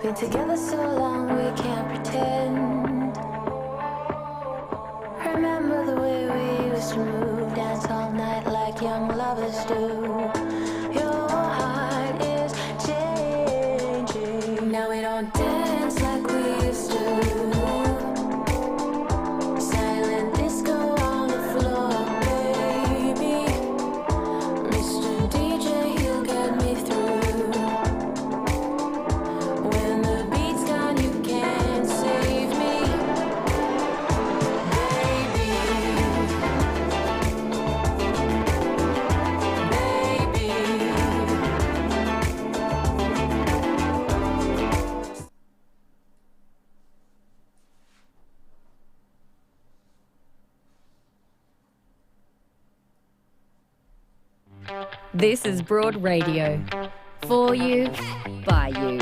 Been together so long we can't pretend. Remember the way we used to move, dance all night like young lovers do. Your heart is changing. Now we don't dance like we used to. Silent disco on the floor, baby. Mr. DJ, he'll get me through. When the beat's gone, you can't save me, baby. This is Broad Radio. For you, by you.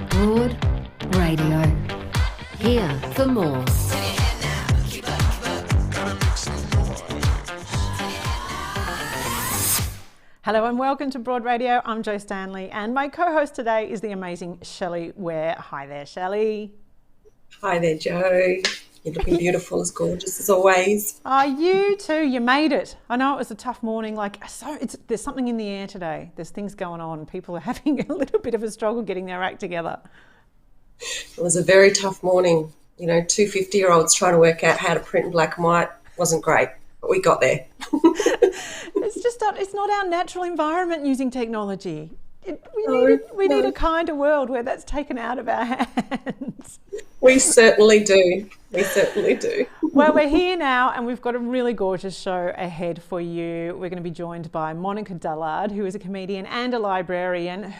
Broad Radio. Here for more. Hello and welcome to Broad Radio. I'm Jo Stanley and my co-host today is the amazing Shelley Ware. Hi there, Shelley. Hi there, Jo. You're looking beautiful, as gorgeous as always. You too. You made it. I know it was a tough morning. There's something in the air today. There's things going on. People are having a little bit of a struggle getting their act together. It was a very tough morning. You know, two 50-year-olds trying to work out how to print in black and white wasn't great, but we got there. It's not our natural environment using technology. We need a kinder world where that's taken out of our hands. We certainly do. We certainly do. Well, we're here now and we've got a really gorgeous show ahead for you. We're going to be joined by Monica Dullard, who is a comedian and a librarian.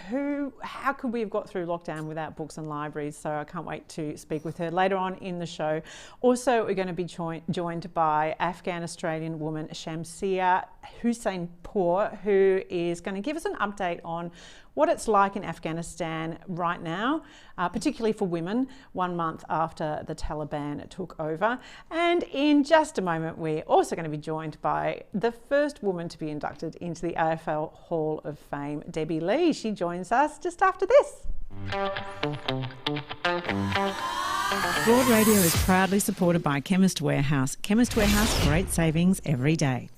How could we have got through lockdown without books and libraries? So I can't wait to speak with her later on in the show. Also, we're going to be joined by Afghan Australian woman Shamsiya Hussainpoor, who is going to give us an update on what it's like in Afghanistan right now, particularly for women, 1 month after the Taliban took over. And in just a moment, we're also going to be joined by the first woman to be inducted into the AFL Hall of Fame, Debbie Lee. She joins us just after this. Broad Radio is proudly supported by Chemist Warehouse. Chemist Warehouse, great savings every day.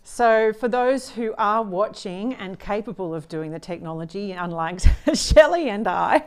So for those who are watching and capable of doing the technology, unlike Shelley and I,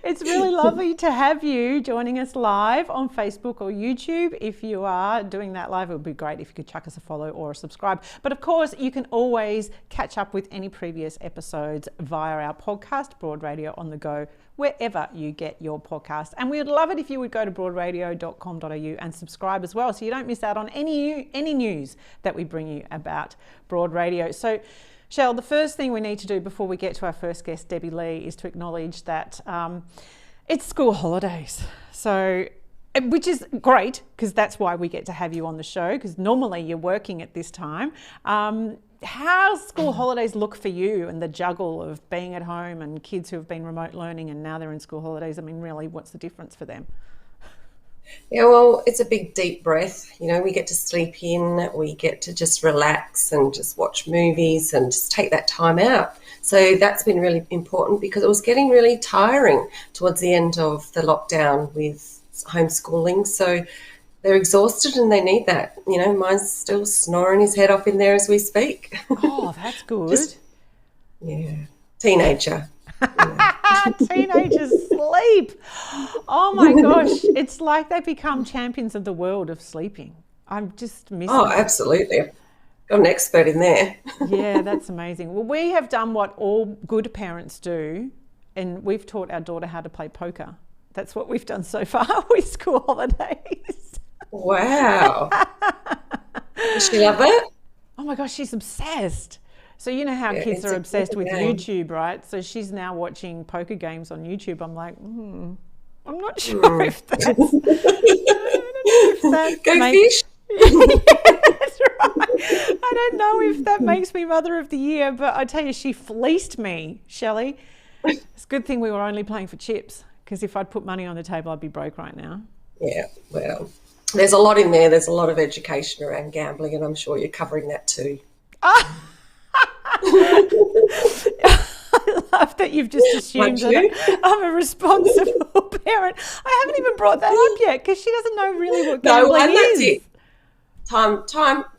it's really lovely to have you joining us live on Facebook or YouTube. If you are doing that live, it would be great if you could chuck us a follow or a subscribe. But of course, you can always catch up with any previous episodes via our podcast, Broad Radio on the Go, wherever you get your podcast. And we would love it if you would go to broadradio.com.au and subscribe as well, so you don't miss out on any news that we bring you about Broad Radio. So, Shell, the first thing we need to do before we get to our first guest, Debbie Lee, is to acknowledge that it's school holidays. So, which is great, because that's why we get to have you on the show, because normally you're working at this time. How school holidays look for you and the juggle of being at home and kids who have been remote learning and now they're in school holidays? I mean, really, what's the difference for them? Yeah, well, it's a big deep breath. You know, we get to sleep in, we get to just relax and just watch movies and just take that time out. So that's been really important, because it was getting really tiring towards the end of the lockdown with homeschooling. So they're exhausted and they need that. You know, mine's still snoring his head off in there as we speak. Oh, that's good. Teenager. Teenagers sleep. Oh my gosh, it's like they become champions of the world of sleeping. I'm just missing. Oh, absolutely. Got an expert in there. Yeah, that's amazing. Well, we have done what all good parents do, and we've taught our daughter how to play poker. That's what we've done so far with school holidays. Wow. Does she love it? Oh my gosh, she's obsessed. So you know how kids are obsessed with YouTube, right? So she's now watching poker games on YouTube. I'm like, I'm not sure if that's... I don't know if that fish. That's right. I don't know if that makes me Mother of the Year, but I tell you, she fleeced me, Shelley. It's a good thing we were only playing for chips, because if I'd put money on the table, I'd be broke right now. Yeah, well, there's a lot in there. There's a lot of education around gambling, and I'm sure you're covering that too. I love that you've just assumed that I'm a responsible parent. I haven't even brought that up yet because she doesn't know really what gambling is. That's it.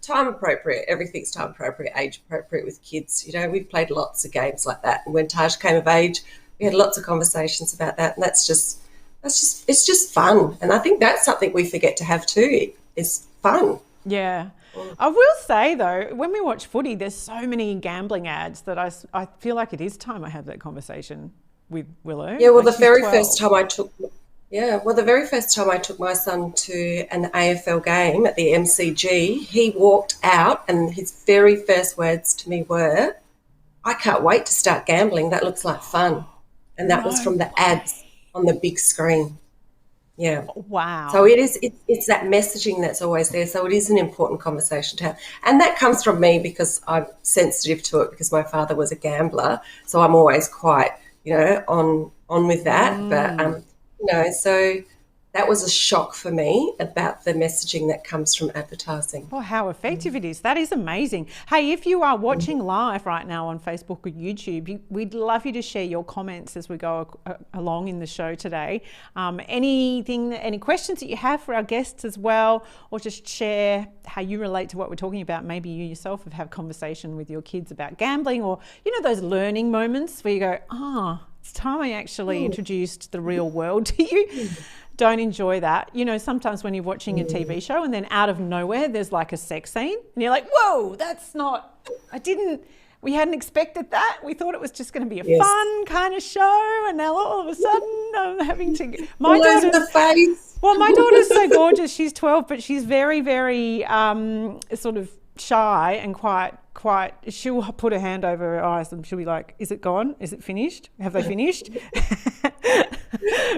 Time appropriate. Everything's time appropriate, age appropriate with kids. You know, we've played lots of games like that. And when Taj came of age, we had lots of conversations about that. And it's just fun. And I think that's something we forget to have too, is fun. Yeah. I will say, though, when we watch footy, there's so many gambling ads that I feel like it is time I have that conversation with Willow. Yeah, well, the very first time I took my son to an AFL game at the MCG, he walked out and his very first words to me were, "I can't wait to start gambling. That looks like fun." And that was from the ads on the big screen. Yeah. Wow. So it's that messaging that's always there. So it is an important conversation to have. And that comes from me because I'm sensitive to it because my father was a gambler. So I'm always quite, on with that. But, so that was a shock for me about the messaging that comes from advertising. Oh, how effective it is. That is amazing. Hey, if you are watching live right now on Facebook or YouTube, we'd love you to share your comments as we go along in the show today. Any questions that you have for our guests as well, or just share how you relate to what we're talking about. Maybe you yourself have had a conversation with your kids about gambling, or, those learning moments where you go, it's time I actually introduced the real world to you. Don't enjoy that. Sometimes when you're watching a TV show and then out of nowhere there's like a sex scene and you're like, whoa, we hadn't expected that. We thought it was just going to be a fun kind of show, and now all of a sudden I'm having to... My daughter's so gorgeous. She's 12, but she's very, very sort of shy and quite, she'll put her hand over her eyes and she'll be like, is it gone? Is it finished? Have they finished?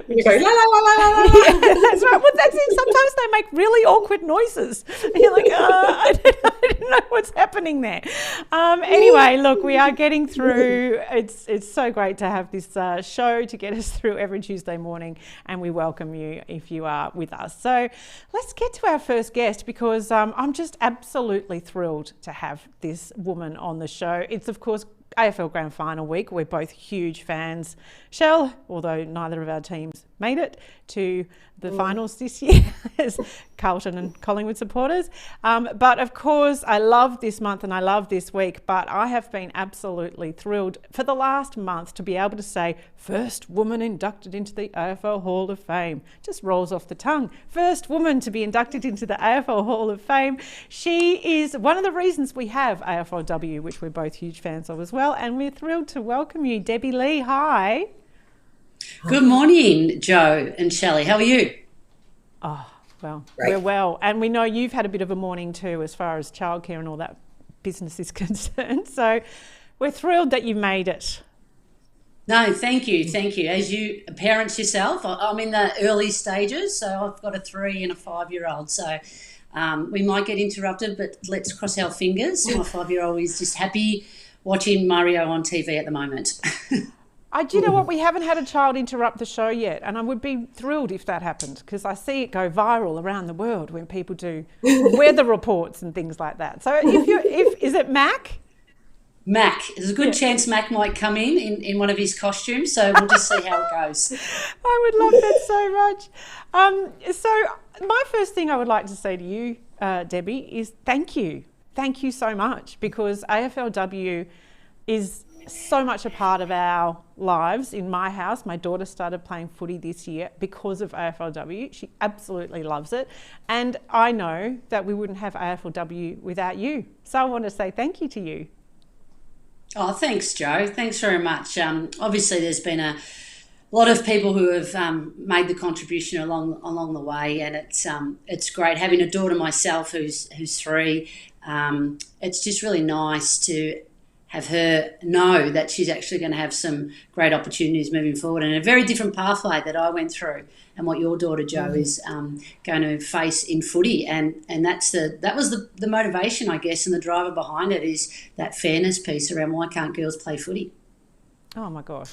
You go, la, la, la, la, la. Yeah, that's right. Well, that's it. Sometimes they make really awkward noises. And you're like, I didn't know what's happening there. Anyway, look, we are getting through. It's so great to have this show to get us through every Tuesday morning, and we welcome you if you are with us. So let's get to our first guest because I'm just absolutely thrilled to have this woman on the show. It's, of course, AFL Grand Final week. We're both huge fans. Shell, although neither of our teams made it to the finals this year as Carlton and Collingwood supporters. But of course, I love this month and I love this week, but I have been absolutely thrilled for the last month to be able to say first woman inducted into the AFL Hall of Fame. Just rolls off the tongue. First woman to be inducted into the AFL Hall of Fame. She is one of the reasons we have AFLW, which we're both huge fans of as well. And we're thrilled to welcome you, Debbie Lee. Hi. Good morning, Joe and Shelley. How are you? Oh, well, we're well. And we know you've had a bit of a morning too as far as childcare and all that business is concerned. So we're thrilled that you made it. No, thank you. Thank you. As you parents yourself, I'm in the early stages, so I've got a 3 and a 5-year-old. So we might get interrupted, but let's cross our fingers. My 5-year-old is just happy watching Mario on TV at the moment. Do you know what? We haven't had a child interrupt the show yet, and I would be thrilled if that happened because I see it go viral around the world when people do weather reports and things like that. So is it Mac? Mac. There's a good chance Mac might come in one of his costumes, so we'll just see how it goes. I would love that so much. So my first thing I would like to say to you, Debbie, is thank you. Thank you so much because AFLW is so much a part of our lives. In my house, my daughter started playing footy this year because of AFLW. She absolutely loves it. And I know that we wouldn't have AFLW without you. So I want to say thank you to you. Oh, thanks, Joe. Thanks very much. Obviously, there's been a lot of people who have made the contribution along the way, and it's great having a daughter myself who's 3. It's just really nice to have her know that she's actually going to have some great opportunities moving forward and a very different pathway that I went through and what your daughter Jo is going to face in footy. And that was the motivation, I guess, and the driver behind it is that fairness piece around why can't girls play footy. Oh, my gosh.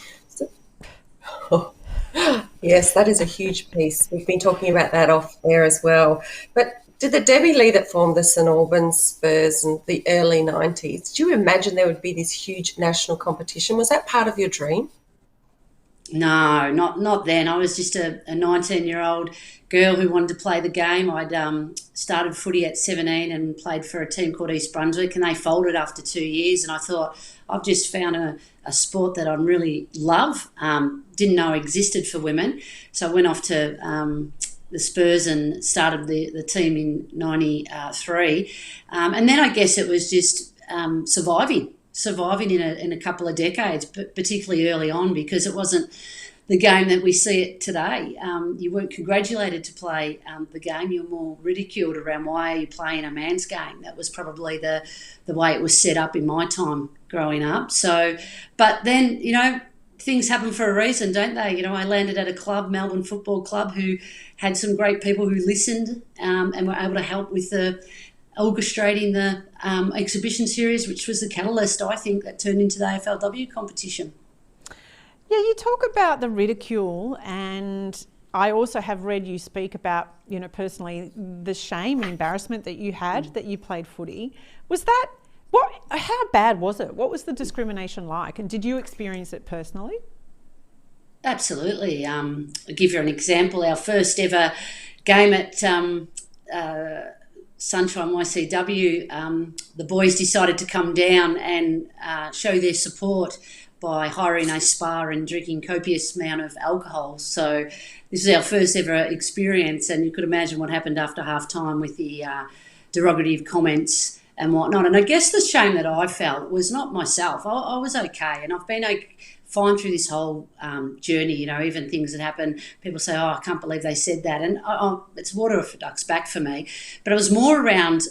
Yes, that is a huge piece. We've been talking about that off air as well. But Did the Debbie Lee that formed the St Albans Spurs in the early 90s, did you imagine there would be this huge national competition? Was that part of your dream? No, not then. I was just a 19-year-old girl who wanted to play the game. I'd started footy at 17 and played for a team called East Brunswick, and they folded after 2 years. And I thought, I've just found a sport that I really love, didn't know existed for women. So I went off to the Spurs and started the team in 93. And then I guess it was just surviving in a couple of decades, but particularly early on, because it wasn't the game that we see it today. You weren't congratulated to play the game. You were more ridiculed around, why are you playing a man's game? That was probably the way it was set up in my time growing up. So, but then, things happen for a reason, don't they? I landed at a club, Melbourne Football Club, who had some great people who listened and were able to help with orchestrating the exhibition series, which was the catalyst, I think, that turned into the AFLW competition. Yeah, you talk about the ridicule, and I also have read you speak about, personally, the shame and embarrassment that you had that you played footy. Was that, how bad was it? What was the discrimination like, and did you experience it personally? Absolutely. I'll give you an example. Our first ever game at Sunshine YCW, the boys decided to come down and show their support by hiring a spa and drinking copious amount of alcohol. So this is our first ever experience, and you could imagine what happened after half time with the derogative comments and whatnot. And I guess the shame that I felt was not myself. I was okay, and I've been fine through this whole journey. Even things that happen, people say, oh, I can't believe they said that. And it's water off a duck's back for me. But it was more around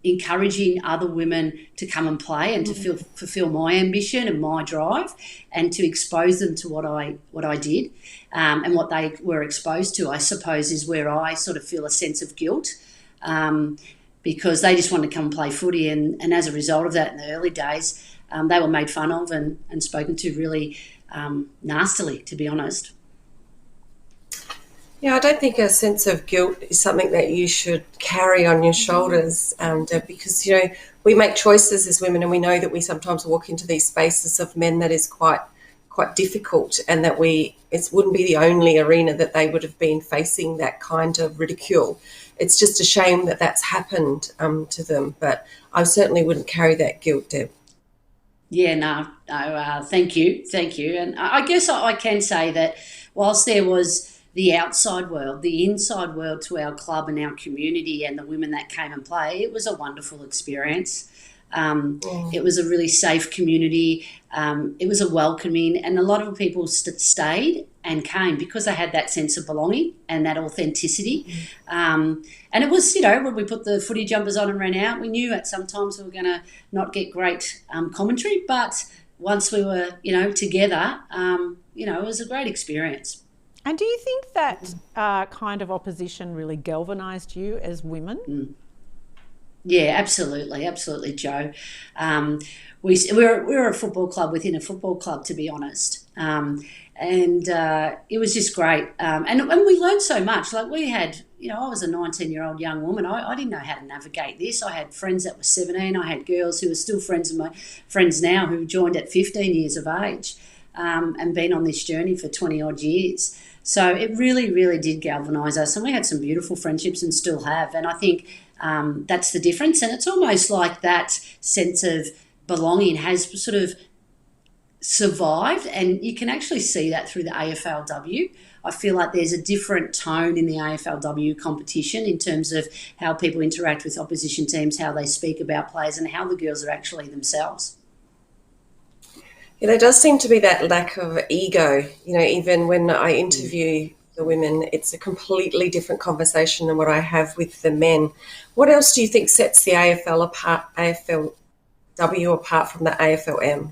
encouraging other women to come and play and to fulfill my ambition and my drive, and to expose them to what I did and what they were exposed to, I suppose, is where I sort of feel a sense of guilt, because they just wanted to come and play footy. And as a result of that, in the early days, they were made fun of and spoken to really nastily, to be honest. Yeah, I don't think a sense of guilt is something that you should carry on your shoulders, because, we make choices as women, and we know that we sometimes walk into these spaces of men that is quite difficult, and that it wouldn't be the only arena that they would have been facing that kind of ridicule. It's just a shame that that's happened to them, but I certainly wouldn't carry that guilt, Deb. Yeah, no, thank you. And I guess I can say that whilst there was the outside world, the inside world to our club and our community and the women that came and play, it was a wonderful experience. It was a really safe community. It was a welcoming, and a lot of people stayed and came because they had that sense of belonging and that authenticity. And it was, when we put the footy jumpers on and ran out, we knew at sometimes we were going to not get great commentary, but once we were, together, it was a great experience. And do you think that kind of opposition really galvanised you as women? Yeah, absolutely, Jo. We're a football club within a football club, to be honest, and it was just great. And we learned so much. Like, we had, I was a 19-year-old young woman. I didn't know how to navigate this. I had friends that were 17. I had girls who are still friends of my friends now who joined at 15 years of age, and been on this journey for 20 odd years. So it really, really did galvanise us, and we had some beautiful friendships and still have. And I think that's the difference. And it's almost like that sense of belonging has sort of survived, and you can actually see that through the AFLW. I feel like there's a different tone in the AFLW competition in terms of how people interact with opposition teams, how they speak about players, and how the girls are actually themselves. Yeah, there does seem to be that lack of ego. Even when I interview the women, it's a completely different conversation than what I have with the men. What else do you think sets the AFLW apart from the AFLM?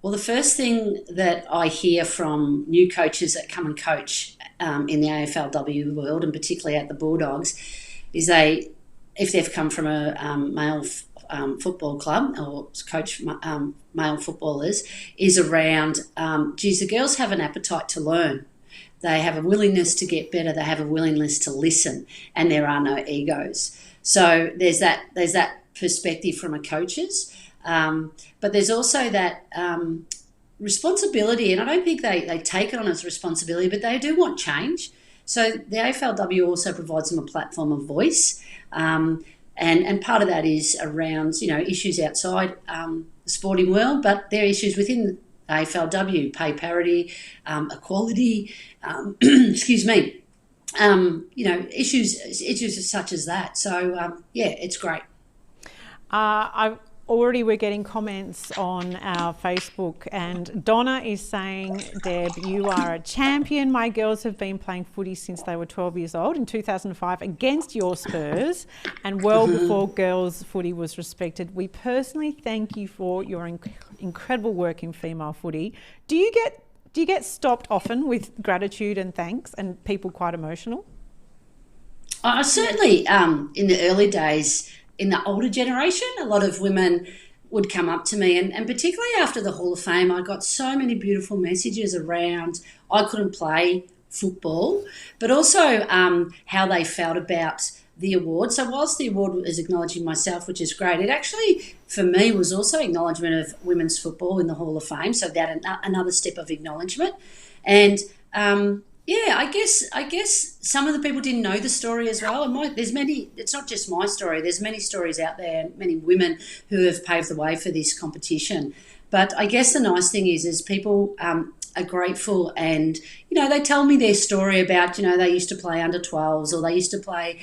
Well, the first thing that I hear from new coaches that come and coach in the AFLW world, and particularly at the Bulldogs, is if they've come from a male football club or coach male footballers, is around, the girls have an appetite to learn. They have a willingness to get better. They have a willingness to listen, and there are no egos. So there's that perspective from a coach's, but there's also that responsibility, and I don't think they take it on as responsibility, but they do want change. So the AFLW also provides them a platform of voice, and part of that is around, issues outside the sporting world, but there are issues within AFLW, pay parity, equality, excuse me, issues such as that. So, it's great. We're getting comments on our Facebook, and Donna is saying, Deb, you are a champion. My girls have been playing footy since they were 12 years old in 2005 against your Spurs, and well before girls footy was respected. We personally thank you for your incredible work in female footy. Do you get stopped often with gratitude and thanks, and people quite emotional? I certainly, in the early days, in the older generation, a lot of women would come up to me, and particularly after the Hall of Fame, I got so many beautiful messages around I couldn't play football, but also how they felt about the award. So whilst the award was acknowledging myself, which is great, it actually, for me, was also acknowledgement of women's football in the Hall of Fame, so that another step of acknowledgement. And I guess some of the people didn't know the story as well. And there's many. It's not just my story. There's many stories out there, many women who have paved the way for this competition. But I guess the nice thing is people are grateful, and they tell me their story about they used to play under 12s, or they used to play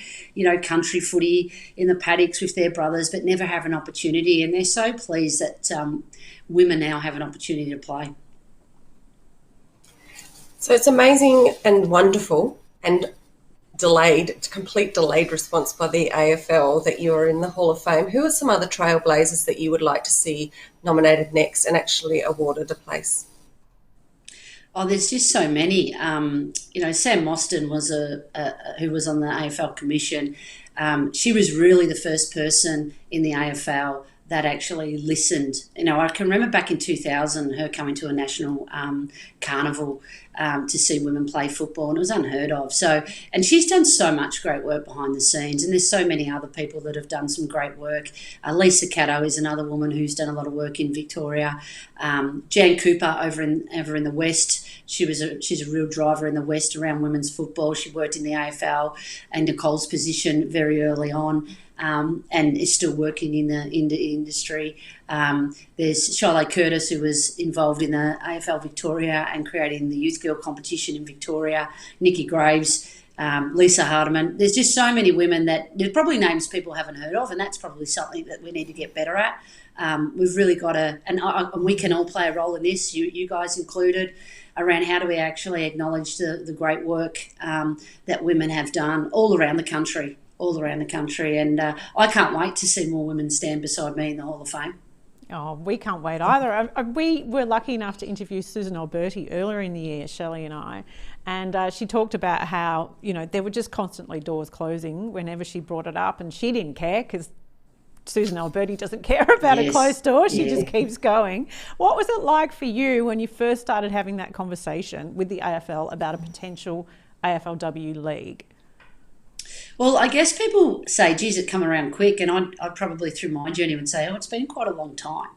country footy in the paddocks with their brothers, but never have an opportunity. And they're so pleased that women now have an opportunity to play. So it's amazing and wonderful and complete delayed response by the AFL that you're in the Hall of Fame. Who are some other trailblazers that you would like to see nominated next and actually awarded a place? Oh, there's just so many. Sam Mostyn was who was on the AFL Commission. She was really the first person in the AFL that actually listened. I can remember back in 2000, her coming to a national carnival to see women play football, and it was unheard of. So, and she's done so much great work behind the scenes, and there's so many other people that have done some great work. Lisa Caddo is another woman who's done a lot of work in Victoria. Jan Cooper over in the West, she's a real driver in the West around women's football. She worked in the AFL and Nicole's position very early on. And is still working in the industry. There's Charlotte Curtis, who was involved in the AFL Victoria and creating the Youth Girl competition in Victoria. Nikki Graves, Lisa Hardiman. There's just so many women that there's probably names people haven't heard of, and that's probably something that we need to get better at. We've really got to, and we can all play a role in this, you guys included, around how do we actually acknowledge the great work that women have done all around the country. And I can't wait to see more women stand beside me in the Hall of Fame. Oh, we can't wait either. We were lucky enough to interview Susan Alberti earlier in the year, Shelley and I, and she talked about how, there were just constantly doors closing whenever she brought it up, and she didn't care because Susan Alberti doesn't care about a closed door. She just keeps going. What was it like for you when you first started having that conversation with the AFL about a potential AFLW league? Well, I guess people say, geez, it come around quick, and I'd probably through my journey would say, it's been quite a long time.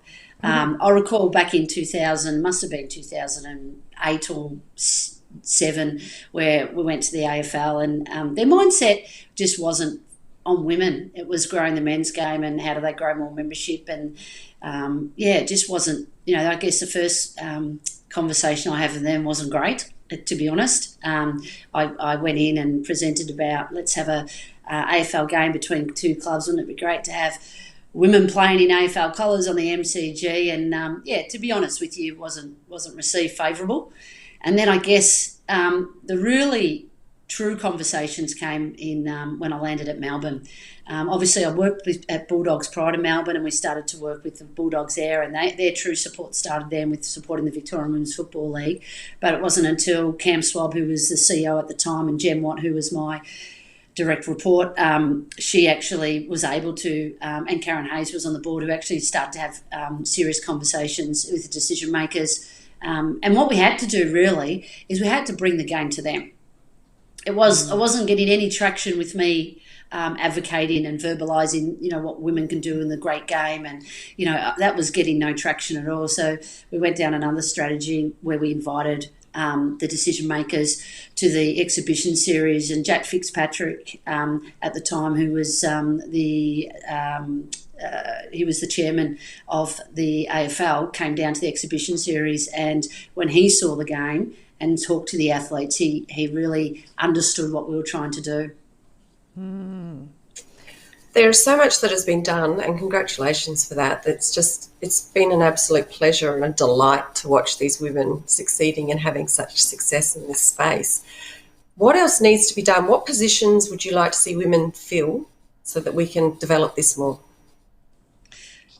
I recall back in 2000, must have been 2008 or 7, where we went to the AFL, and their mindset just wasn't on women. It was growing the men's game and how do they grow more membership, and it just wasn't, I guess the first conversation I had with them wasn't great. To be honest, I went in and presented about let's have a AFL game between two clubs. Wouldn't it be great to have women playing in AFL colours on the MCG? And to be honest with you, wasn't received favourable. And then I guess the really true conversations came in when I landed at Melbourne. Obviously, I worked at Bulldogs prior to Melbourne, and we started to work with the Bulldogs there, and their true support started then with supporting the Victorian Women's Football League. But it wasn't until Cam Swab, who was the CEO at the time, and Jem Watt, who was my direct report, she actually was able to, and Karen Hayes was on the board, who actually started to have serious conversations with the decision makers And what we had to do really is we had to bring the game to them. I wasn't getting any traction with me advocating and verbalising, what women can do in the great game, and that was getting no traction at all. So we went down another strategy where we invited the decision makers to the exhibition series, and Jack Fitzpatrick at the time, who was he was the chairman of the AFL, came down to the exhibition series, and when he saw the game and talked to the athletes, he really understood what we were trying to do. There's so much that has been done, and congratulations for that. It's been an absolute pleasure and a delight to watch these women succeeding and having such success in this space. What else needs to be done? What positions would you like to see women fill so that we can develop this more?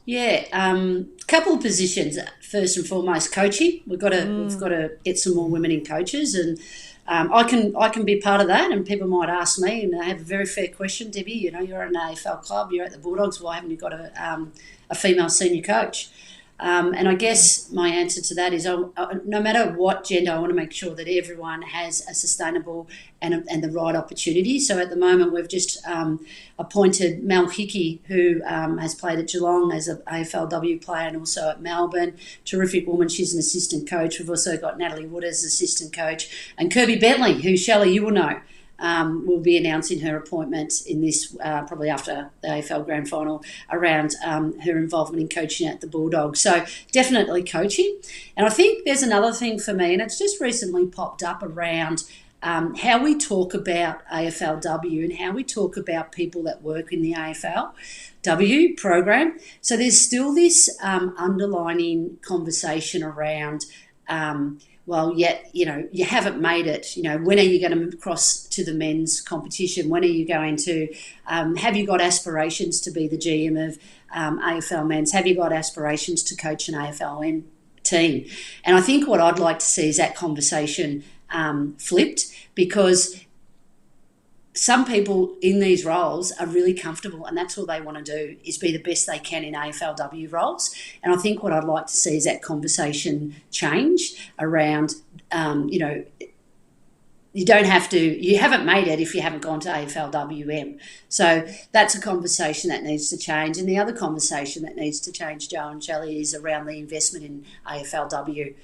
Yeah, a couple of positions. First and foremost, coaching. We've got to get some more women in coaches, and I can be part of that. And people might ask me, and I have a very fair question, Debbie. You're at an AFL club, you're at the Bulldogs. Why haven't you got a female senior coach? And I guess my answer to that is, no matter what gender, I want to make sure that everyone has a sustainable and the right opportunity. So at the moment, we've just appointed Mel Hickey, who has played at Geelong as an AFLW player and also at Melbourne. Terrific woman. She's an assistant coach. We've also got Natalie Wood as assistant coach, and Kirby Bentley, who, Shelley, you will know, will be announcing her appointment in this probably after the AFL Grand Final, around her involvement in coaching at the Bulldogs. So definitely coaching. And I think there's another thing for me, and it's just recently popped up around how we talk about AFLW and how we talk about people that work in the AFLW program. So there's still this underlining conversation around you haven't made it. When are you going to cross to the men's competition? When are you going to, have you got aspirations to be the GM of AFL men's? Have you got aspirations to coach an AFL team? And I think what I'd like to see is that conversation flipped, because some people in these roles are really comfortable, and that's all they want to do is be the best they can in AFLW roles. And I think what I'd like to see is that conversation change around, you haven't made it if you haven't gone to AFLWM. So that's a conversation that needs to change. And the other conversation that needs to change, Joe and Shelley, is around the investment in AFLW.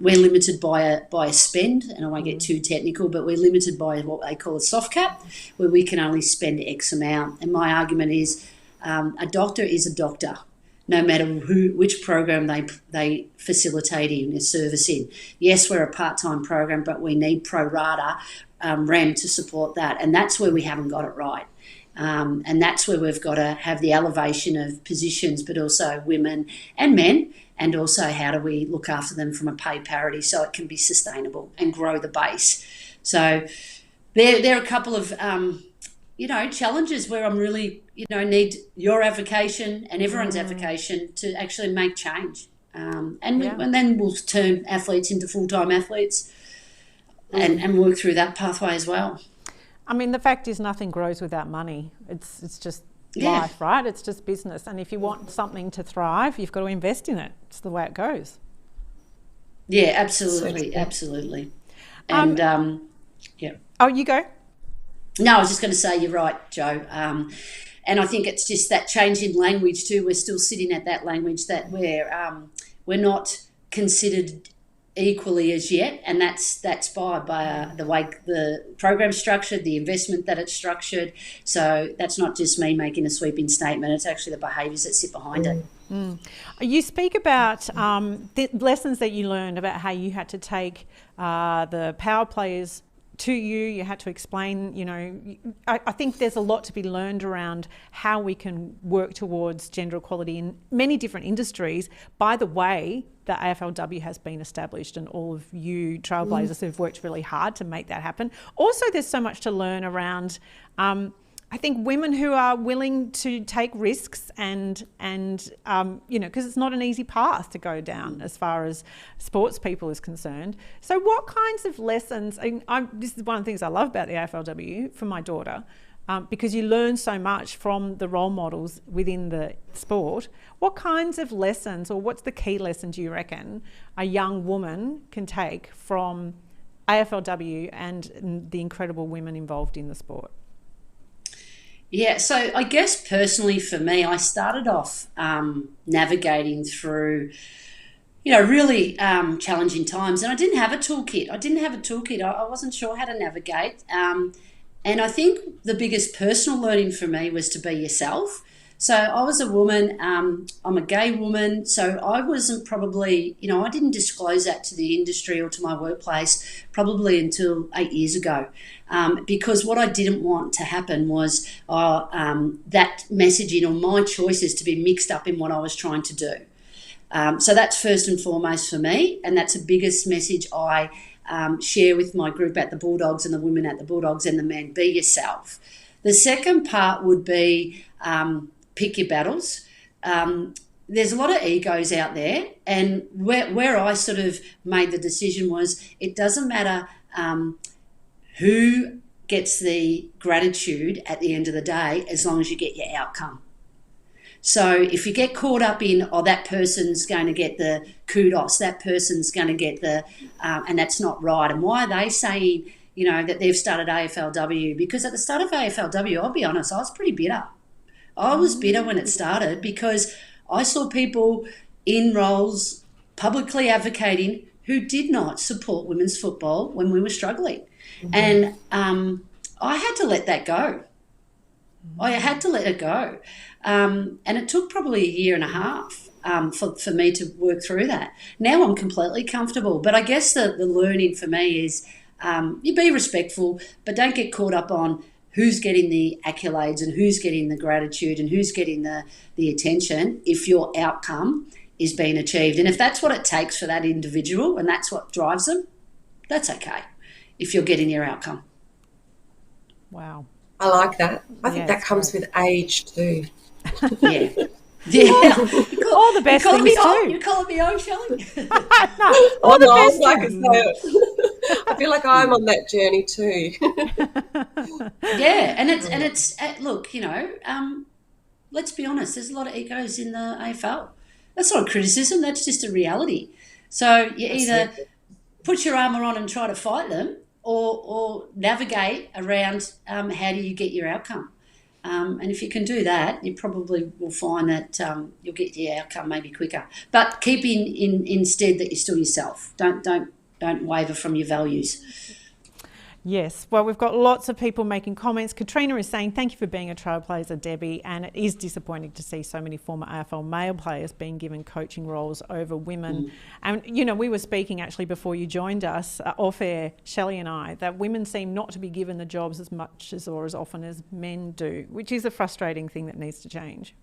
We're limited by a spend, and I won't get too technical, but we're limited by what they call a soft cap, where we can only spend X amount. And my argument is a doctor is a doctor, no matter which program they facilitate in, a service in. Yes, we're a part-time program, but we need pro rata REM to support that, and that's where we haven't got it right. And that's where we've got to have the elevation of positions, but also women and men, and also how do we look after them from a pay parity so it can be sustainable and grow the base. So there are a couple of, challenges where I'm really, need your advocation and everyone's advocation to actually make change. And then we'll turn athletes into full-time athletes and work through that pathway as well. I mean, the fact is nothing grows without money. It's just life, right? It's just business. And if you want something to thrive, you've got to invest in it. It's the way it goes. Yeah, absolutely, absolutely. And, Oh, you go. No, I was just going to say you're right, Joe. And I think it's just that change in language too. We're still sitting at that language that we're not considered equally as yet, and that's by the way the program's structured, the investment that it's structured. So that's not just me making a sweeping statement, it's actually the behaviours that sit behind it. You speak about the lessons that you learned about how you had to take the power players to you had to explain, I think there's a lot to be learned around how we can work towards gender equality in many different industries. By the way, the AFLW has been established, and all of you trailblazers have worked really hard to make that happen. Also, there's so much to learn around I think women who are willing to take risks and because it's not an easy path to go down as far as sports people is concerned. So what kinds of lessons, this is one of the things I love about the AFLW for my daughter, because you learn so much from the role models within the sport. What kinds of lessons, or what's the key lessons you reckon a young woman can take from AFLW and the incredible women involved in the sport? Yeah, so I guess personally for me, I started off navigating through, really challenging times, and I didn't have a toolkit. I wasn't sure how to navigate. And I think the biggest personal learning for me was to be yourself. So I was a woman, I'm a gay woman, so I wasn't probably, I didn't disclose that to the industry or to my workplace probably until 8 years ago, because what I didn't want to happen was that messaging or my choices to be mixed up in what I was trying to do. So that's first and foremost for me, and that's the biggest message I share with my group at the Bulldogs and the women at the Bulldogs and the men: be yourself. The second part would be pick your battles. There's a lot of egos out there, and where I sort of made the decision was it doesn't matter who gets the gratitude at the end of the day as long as you get your outcome. So if you get caught up in, that person's going to get the kudos, that person's going to get the, and that's not right. And why are they saying, that they've started AFLW? Because at the start of AFLW, I'll be honest, I was pretty bitter. I was bitter when it started because I saw people in roles publicly advocating who did not support women's football when we were struggling. And I had to let that go. I had to let it go. And it took probably a year and a half for me to work through that. Now I'm completely comfortable. But I guess the learning for me is you be respectful, but don't get caught up on who's getting the accolades and who's getting the gratitude and who's getting the attention if your outcome is being achieved. And if that's what it takes for that individual and that's what drives them, that's okay if you're getting your outcome. Wow. I like that. I think that comes with age too. Yeah. Yeah. All the best things too. You're calling me old, Shelley? No, all the best things. I feel like I'm on that journey too. Yeah, and it's look, let's be honest. There's a lot of egos in the AFL. That's not a criticism. That's just a reality. So you either put your armour on and try to fight them, or navigate around how do you get your outcome. And if you can do that, you probably will find that you'll get your outcome maybe quicker. But keep instead that you're still yourself. Don't waver from your values. Yes, well, we've got lots of people making comments. Katrina is saying, thank you for being a trailblazer, Debbie, and it is disappointing to see so many former AFL male players being given coaching roles over women. And, we were speaking actually before you joined us, off air, Shelley and I, that women seem not to be given the jobs as much or as often as men do, which is a frustrating thing that needs to change.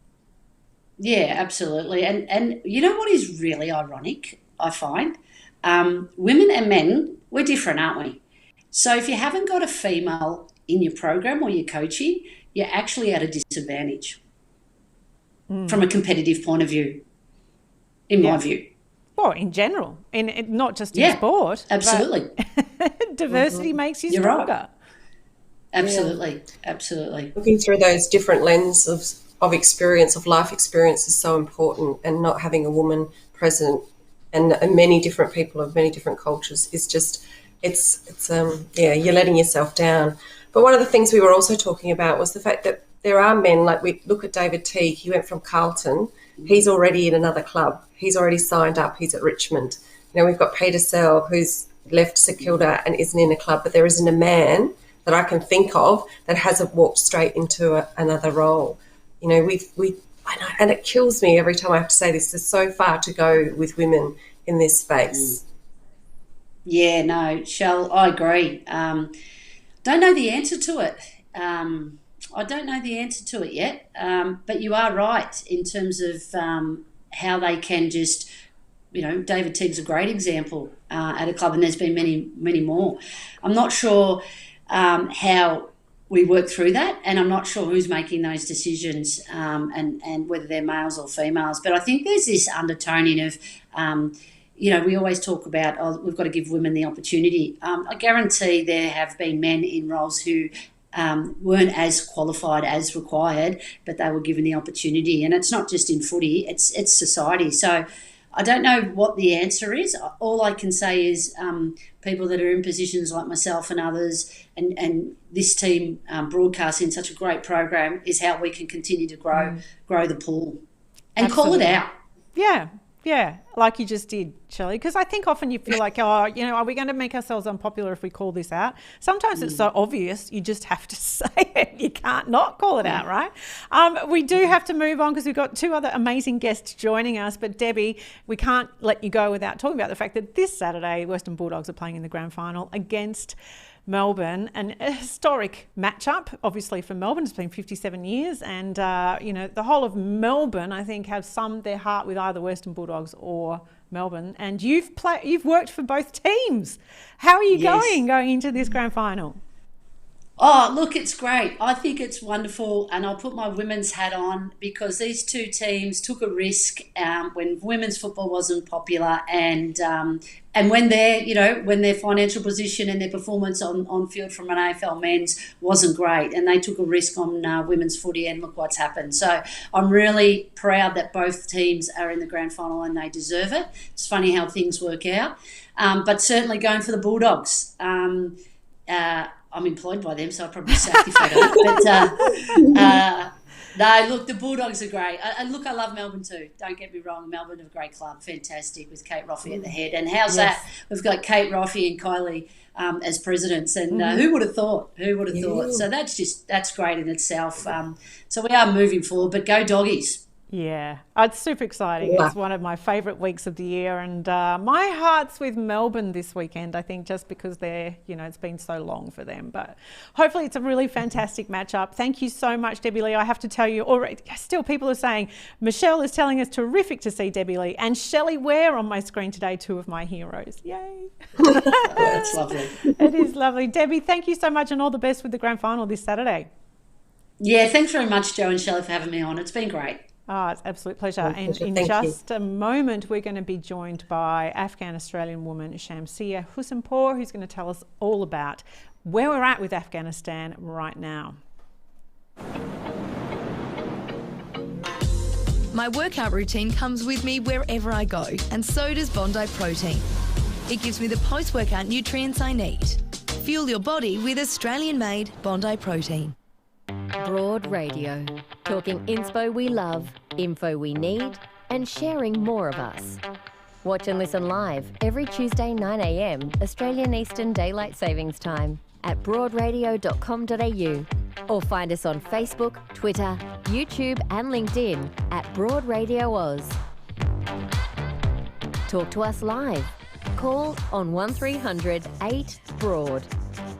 Yeah, absolutely. And you know what is really ironic, I find? Women and men, we're different, aren't we? So if you haven't got a female in your program or your coaching, you're actually at a disadvantage from a competitive point of view, in my view. Well, in general, not just in sport. Absolutely. Diversity makes you stronger. Right. Absolutely, absolutely. Looking through those different lenses of experience, of life experience is so important, and not having a woman present and many different people of many different cultures is just... you're letting yourself down. But one of the things we were also talking about was the fact that there are men, like we look at David Teague, he went from Carlton, he's already in another club, he's already signed up, he's at Richmond. We've got Peter Sell, who's left St Kilda and isn't in a club, but there isn't a man that I can think of that hasn't walked straight into another role. I know, and it kills me every time I have to say this, there's so far to go with women in this space. Yeah, no, Shell, I agree. Don't know the answer to it. I don't know the answer to it yet, but you are right in terms of how they can just, David Teague's a great example at a club, and there's been many, many more. I'm not sure how we work through that, and I'm not sure who's making those decisions and whether they're males or females, but I think there's this undertoning of... we always talk about, we've got to give women the opportunity. I guarantee there have been men in roles who weren't as qualified as required, but they were given the opportunity. And it's not just in footy, it's society. So I don't know what the answer is. All I can say is people that are in positions like myself and others, and this team broadcasting such a great program, is how we can continue to grow the pool and Absolutely. call it out. Yeah, like you just did, Shelley, because I think often you feel like, are we going to make ourselves unpopular if we call this out? Sometimes it's so obvious, you just have to say it. You can't not call it out, right? We do have to move on because we've got two other amazing guests joining us. But Debbie, we can't let you go without talking about the fact that this Saturday, Western Bulldogs are playing in the grand final against Melbourne, and a historic matchup, obviously, for Melbourne. It's been 57 years, and the whole of Melbourne, I think, have summed their heart with either Western Bulldogs or Melbourne. And you've worked for both teams. How are you going into this grand final? Oh, look, it's great. I think it's wonderful, and I'll put my women's hat on because these two teams took a risk when women's football wasn't popular, and when their financial position and their performance on field from an AFL men's wasn't great, and they took a risk on women's footy, and look what's happened. So I'm really proud that both teams are in the grand final, and they deserve it. It's funny how things work out, but certainly going for the Bulldogs. I'm employed by them, so I'll probably sack if I don't. But no, look, the Bulldogs are great. And look, I love Melbourne too. Don't get me wrong. Melbourne are a great club, fantastic, with Kate Roffey at the head. And how's that? We've got Kate Roffey and Kylie as presidents. And who would have thought? Who would have thought? So that's great in itself. So we are moving forward, but go Doggies. Yeah, it's super exciting. It's one of my favourite weeks of the year, and my heart's with Melbourne this weekend, I think, just because it's been so long for them. But hopefully it's a really fantastic matchup. Thank you so much, Debbie Lee. I have to tell you, already, still people are saying, Michelle is telling us terrific to see Debbie Lee, and Shelley Ware on my screen today, two of my heroes. Yay. That's lovely. It is lovely. Debbie, thank you so much, and all the best with the grand final this Saturday. Yeah, thanks very much, Joe and Shelley, for having me on. It's been great. Oh, it's an absolute pleasure. And in just a moment, we're going to be joined by Afghan Australian woman Shamsiya Hussainpoor, who's going to tell us all about where we're at with Afghanistan right now. My workout routine comes with me wherever I go, and so does Bondi Protein. It gives me the post-workout nutrients I need. Fuel your body with Australian-made Bondi Protein. Broad Radio. Talking inspo we love, info we need, and sharing more of us. Watch and listen live every Tuesday 9 a.m. Australian Eastern Daylight Savings Time at broadradio.com.au, or find us on Facebook, Twitter, YouTube and LinkedIn at Broad Radio Oz. Talk to us live. Call on 1300 8 Broad.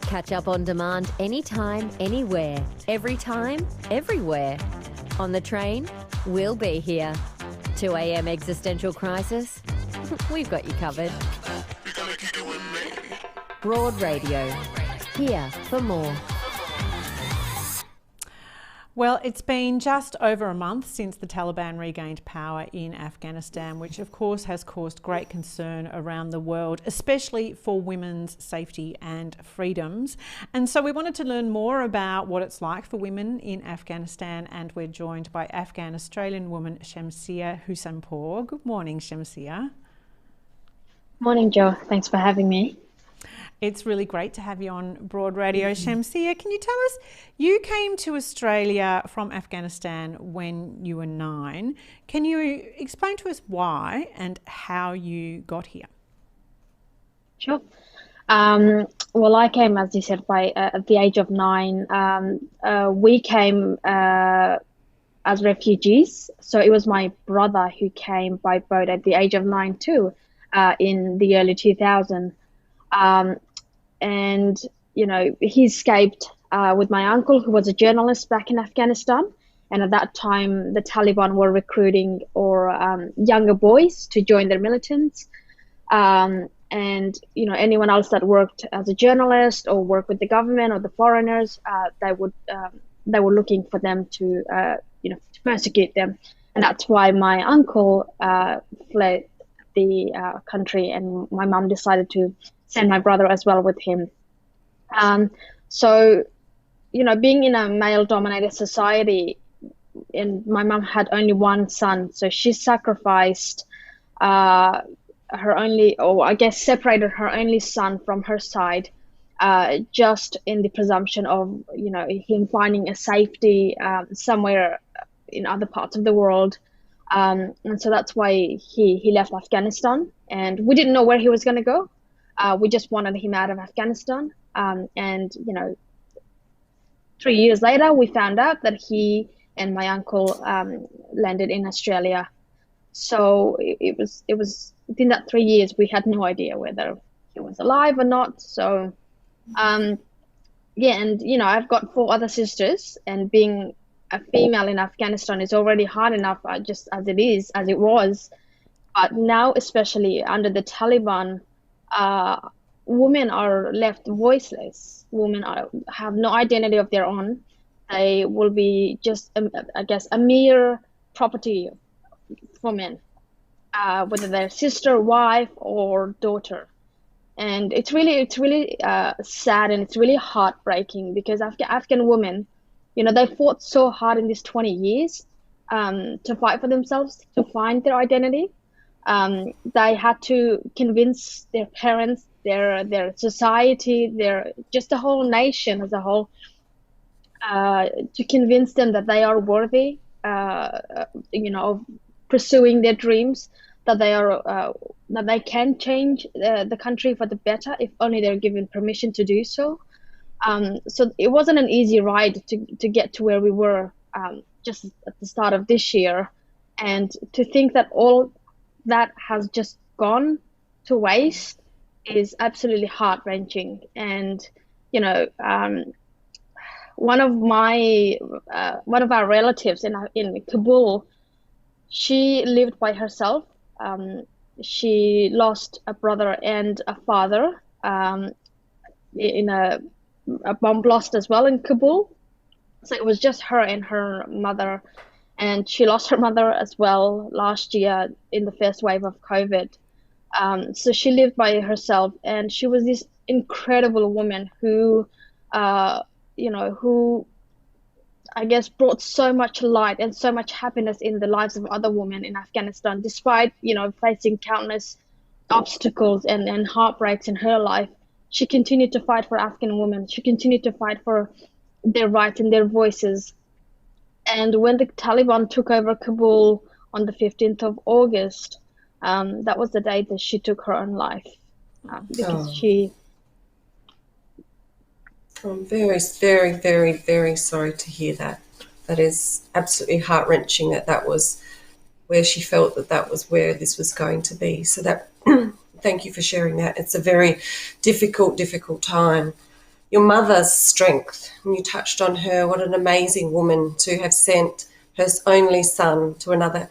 Catch up on demand anytime, anywhere, every time, everywhere. On the train, we'll be here. 2 a.m. existential crisis? We've got you covered. Broad Radio. Here for more. Well, it's been just over a month since the Taliban regained power in Afghanistan, which of course has caused great concern around the world, especially for women's safety and freedoms. And so we wanted to learn more about what it's like for women in Afghanistan, and we're joined by Afghan Australian woman Shamsiya Hussainpoor. Good morning, Shamsiya. Morning, Joe. Thanks for having me. It's really great to have you on Broad Radio. Shamsiya, can you tell us, you came to Australia from Afghanistan when you were 9. Can you explain to us why and how you got here? Sure. Well, I came, as you said, at the age of 9. We came as refugees. So it was my brother who came by boat at the age of 9 too, in the early 2000s. And, he escaped with my uncle, who was a journalist back in Afghanistan. And at that time, the Taliban were recruiting younger boys to join their militants. And, anyone else that worked as a journalist or worked with the government or the foreigners, they were looking for them to persecute them. And that's why my uncle fled the country, and my mum decided to send my brother as well with him. So being in a male-dominated society, and my mum had only one son, so she sacrificed her only, or I guess separated her only son from her side, just in the presumption of him finding a safety somewhere in other parts of the world, and so that's why he left Afghanistan, and we didn't know where he was going to go. We just wanted him out of Afghanistan, and 3 years later we found out that he and my uncle landed in Australia. So it was within that 3 years we had no idea whether he was alive or not. So and I've got 4 other sisters, and being a female in Afghanistan is already hard enough, just as it was. But now, especially under the Taliban, women are left voiceless. Women have no identity of their own. They will be just, a mere property for men, whether they're sister, wife, or daughter. And it's really sad, and it's really heartbreaking, because Afghan women, they fought so hard in these 20 years to fight for themselves, to find their identity. They had to convince their parents, their society, just the whole nation as a whole, to convince them that they are worthy, of pursuing their dreams, that they can change the country for the better if only they're given permission to do so. So it wasn't an easy ride to get to where we were just at the start of this year, and to think that all that has just gone to waste is absolutely heart-wrenching. And one of our relatives in Kabul, she lived by herself. She lost a brother and a father in a bomb blast as well in Kabul. So it was just her and her mother, and she lost her mother as well last year in the first wave of COVID. So she lived by herself, and she was this incredible woman who who I guess brought so much light and so much happiness in the lives of other women in Afghanistan, despite facing countless obstacles and heartbreaks in her life. She continued to fight for Afghan women. She continued to fight for their rights and their voices. And when the Taliban took over Kabul on the 15th of August, that was the day that she took her own life, because she... I'm very, very, very, very sorry to hear that. That is absolutely heart-wrenching, that was where she felt that was where this was going to be. So that, thank you for sharing that. It's a very difficult time. Your mother's strength, when you touched on her, what an amazing woman to have sent her only son to another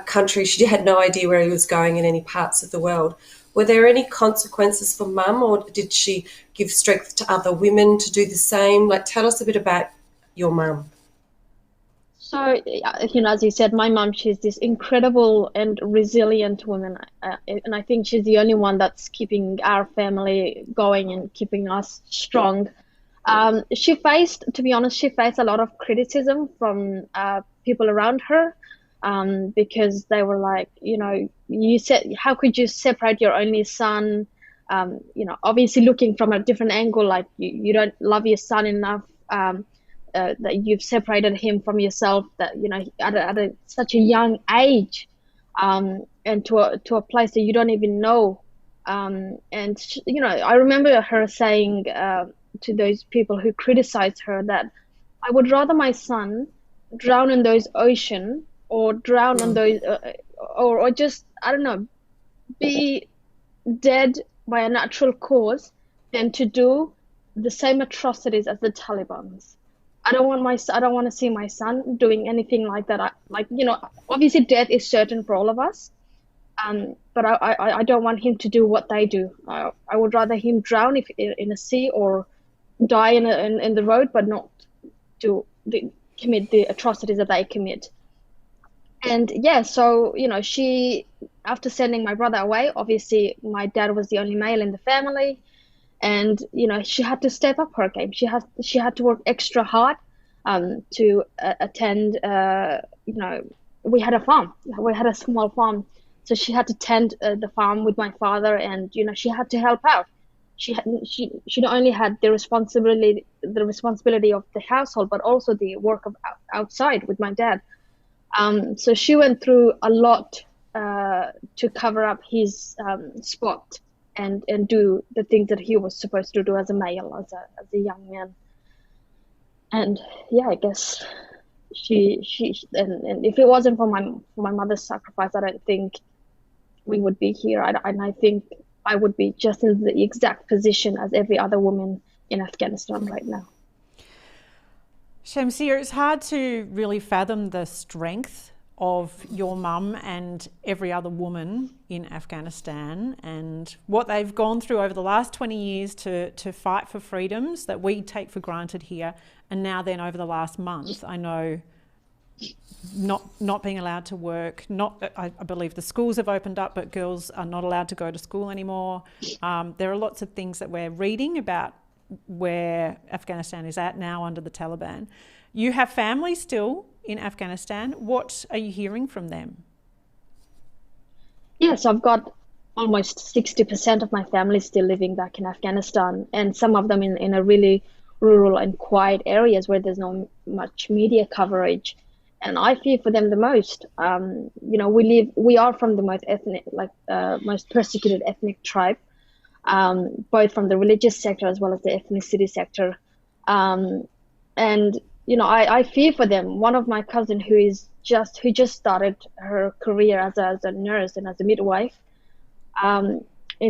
country. She had no idea where he was going in any parts of the world. Were there any consequences for Mum, or did she give strength to other women to do the same? Tell us a bit about your mum. So, as you said, my mum, she's this incredible and resilient woman. And I think she's the only one that's keeping our family going and keeping us strong. She faced a lot of criticism from people around her. Because they were like, you said, how could you separate your only son? Obviously looking from a different angle, like you don't love your son enough, that you've separated him from yourself, that, at such a young age, and to a place that you don't even know. I remember her saying to those people who criticized her that I would rather my son drown in those ocean, or drown on those, or just, I don't know, be dead by a natural cause, than to do the same atrocities as the Taliban. I don't want to see my son doing anything like that. Obviously death is certain for all of us, but I don't want him to do what they do. I would rather him drown in a sea, or die in the road, but not to commit the atrocities that they commit. And so, she, after sending my brother away, obviously my dad was the only male in the family, and she had to step up her game. She had to work extra hard to attend. We had a farm. We had a small farm, so she had to tend the farm with my father, and she had to help out. She not only had the responsibility of the household, but also the work of outside with my dad. So she went through a lot to cover up his spot and do the things that he was supposed to do as a male, as a young man. And yeah, I guess she and if it wasn't for my mother's sacrifice, I don't think we would be here. And I think I would be just in the exact position as every other woman in Afghanistan right now. Shamsiya, it's hard to really fathom the strength of your mum and every other woman in Afghanistan and what they've gone through over the last 20 years to fight for freedoms that we take for granted here. And now then over the last month, I know not being allowed to work, I believe the schools have opened up, but girls are not allowed to go to school anymore. There are lots of things that we're reading about where Afghanistan is at now under the Taliban. You have family still in Afghanistan. What are you hearing from them? Yes, I've got almost 60% of my family still living back in Afghanistan, and some of them in a really rural and quiet areas where there's not much media coverage. And I fear for them the most. We are from the most persecuted ethnic tribe, both from the religious sector as well as the ethnicity sector. I fear for them. One of my cousin who just started her career as a nurse and as a midwife in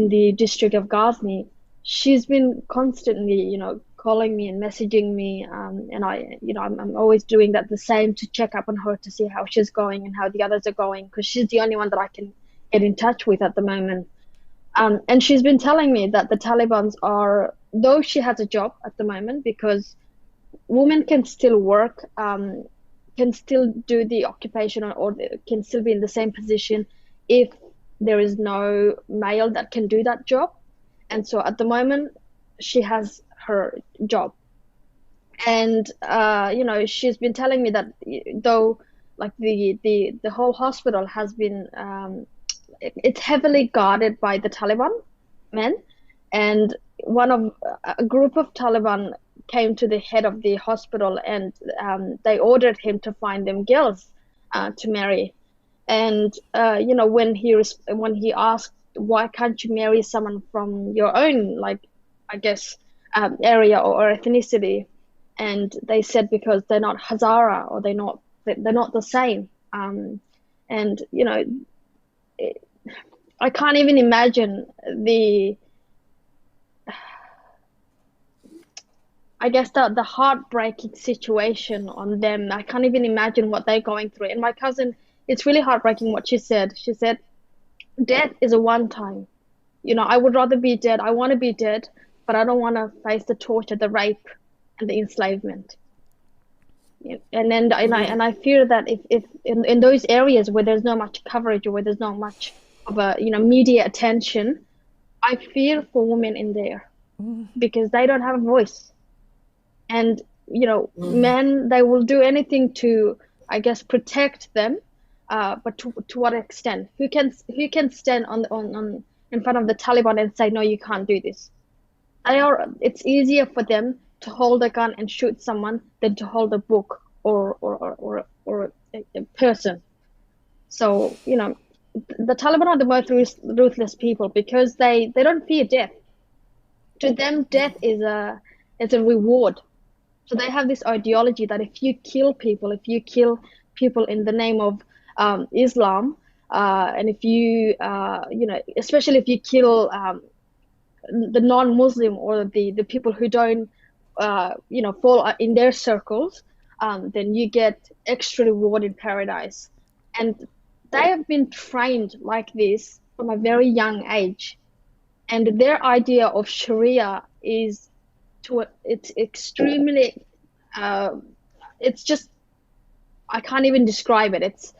the district of Ghazni, she's been constantly, calling me and messaging me, and I'm always doing that the same to check up on her to see how she's going and how the others are going, because she's the only one that I can get in touch with at the moment. And she's been telling me that the Taliban though she has a job at the moment, because women can still work, can still do the occupation or can still be in the same position if there is no male that can do that job. And so at the moment, she has her job. And, she's been telling me that though, like the whole hospital has been, it's heavily guarded by the Taliban men. And a group of Taliban came to the head of the hospital, and they ordered him to find them girls to marry. And when he asked, why can't you marry someone from your own, area or ethnicity, and they said because they're not Hazara, or they're not the same. I can't even imagine the heartbreaking situation on them. I can't even imagine what they're going through. And my cousin, it's really heartbreaking what she said. She said, death is a one time. I would rather be dead. I want to be dead, but I don't want to face the torture, the rape, and the enslavement. And I fear that if in those areas where there's not much coverage or where there's not much of a media attention, I fear for women in there because they don't have a voice. And men, they will do anything to, I guess, protect them, but to what extent? Who can stand on in front of the Taliban and say, no, you can't do this? It's easier for them to hold a gun and shoot someone than to hold a book or a person. So the Taliban are the most ruthless people because they don't fear death. To them, death is a reward. So they have this ideology that if you kill people in the name of Islam, and if you, especially if you kill the non-Muslim or the people who don't, fall in their circles, then you get extra reward in paradise. And they have been trained like this from a very young age. And their idea of Sharia is it's extremely, it's just, I can't even describe it. It's,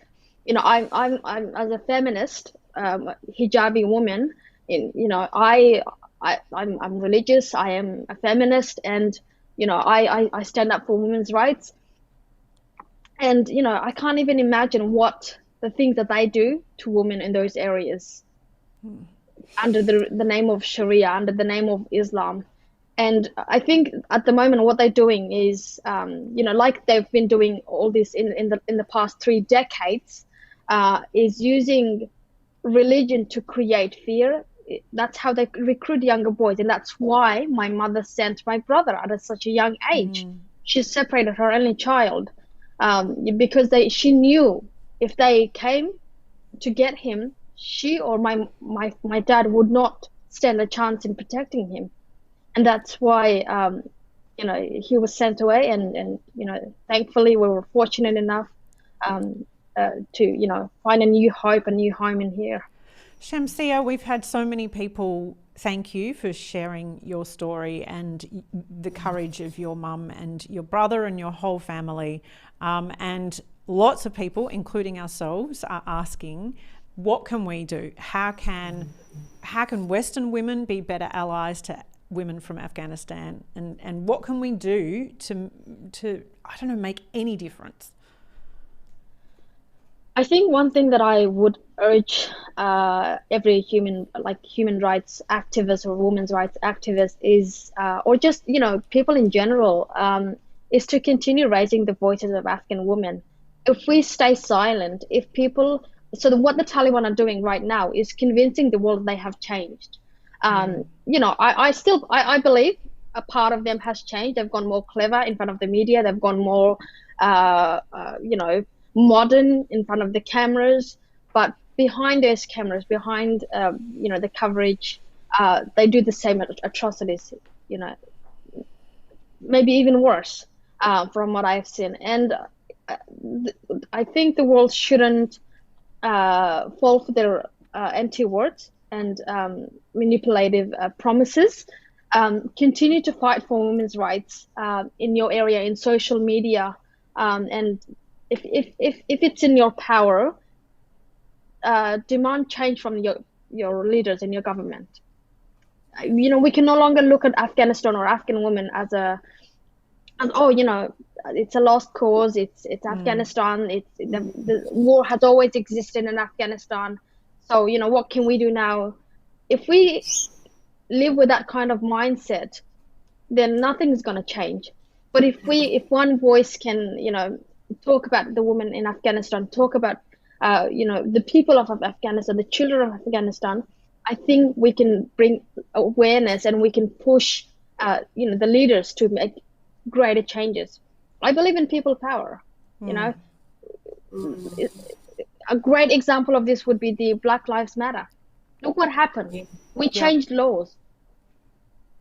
I'm as a feminist, hijabi woman, I I'm religious, I am a feminist, and I stand up for women's rights. And I can't even imagine what the things that they do to women in those areas under the name of Sharia, under the name of Islam. And I think at the moment what they're doing is, like they've been doing all this in the past 3 decades, is using religion to create fear. That's how they recruit younger boys, and that's why my mother sent my brother at such a young age. She separated her only child because she knew if they came to get him, she or my dad would not stand a chance in protecting him. And that's why he was sent away, and thankfully we were fortunate enough to find a new hope, a new home in here. Shamsiya, we've had so many people thank you for sharing your story and the courage of your mum and your brother and your whole family. And lots of people, including ourselves, are asking, what can we do? How can Western women be better allies to women from Afghanistan? And what can we do to make any difference? I think one thing that I would urge every human rights activist or women's rights activist is, or just people in general, is to continue raising the voices of Afghan women. If we stay silent, what the Taliban are doing right now is convincing the world they have changed. I believe a part of them has changed. They've gone more clever in front of the media. They've gone more, modern in front of the cameras, but behind those cameras, behind the coverage, they do the same atrocities, maybe even worse, from what I've seen. And I think the world shouldn't fall for their empty words and manipulative promises. Continue to fight for women's rights in your area, in social media, and if it's in your power, demand change from your leaders in your government. We can no longer look at Afghanistan or Afghan women as it's a lost cause. It's Afghanistan. The war has always existed in Afghanistan. So what can we do now? If we live with that kind of mindset, then nothing's going to change. But if one voice can talk about the women in Afghanistan, talk about the people of Afghanistan, the children of Afghanistan, I think we can bring awareness and we can push the leaders to make greater changes. I believe in people power. A great example of this would be the Black Lives Matter. Look what happened. We changed laws.